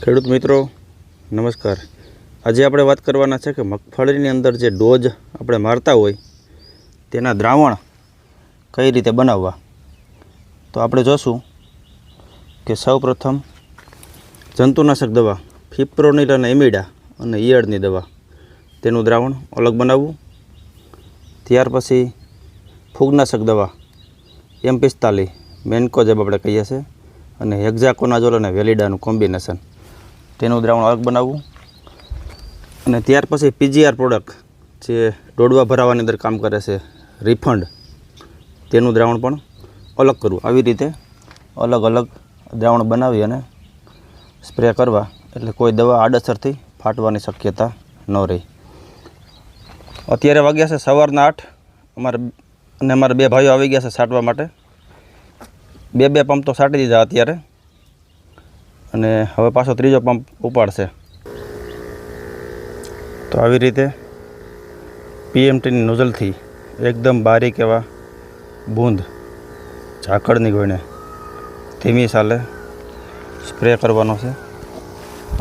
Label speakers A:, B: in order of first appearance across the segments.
A: ખેડૂત મિત્રો નમસ્કાર। આજે આપણે વાત કરવાના છે કે મગફળીની અંદર જે ડોઝ આપણે મારતા હોય તેના દ્રાવણ કઈ રીતે બનાવવા। તો આપણે જોશું કે સૌપ્રથમ જંતુનાશક દવા ફિપ્રોનિલ અને એમિડા અને ઈયળની દવા તેનું દ્રાવણ અલગ બનાવવું। ત્યાર પછી ફૂગનાશક દવા M45 મેન્કોજેબ આપણે કહીએ છીએ અને હેક્ઝાકોનાઝોલ અને વેલિડાનું કોમ્બિનેશન તેનું દ્રાવણ અલગ બનાવવું। અને ત્યાર પછી PGR પ્રોડક્ટ જે ડોડવા ભરાવાની અંદર કામ કરે છે રિફંડ તેનું દ્રાવણ પણ અલગ કરવું। આવી રીતે અલગ અલગ દ્રાવણ બનાવી અને સ્પ્રે કરવા એટલે કોઈ દવા આડઅસરથી ફાટવાની શક્યતા ન રહે। અત્યારે વાગ્યા છે સવારના 8 અમારા બે ભાઈઓ આવી ગયા છે છાંટવા માટે। બે પંપ તો છાંટી દીધા અત્યારે અને હવે પાછો ત્રીજો પંપ ઉપાડશે। તો આવી રીતે PMTની નોઝલથી એકદમ બારીક એવા બૂંદ ઝાકળની ગોળને ધીમી ચાલે સ્પ્રે કરવાનો છે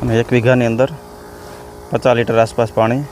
A: અને 1 વીઘાની અંદર 50 લીટર આસપાસ પાણી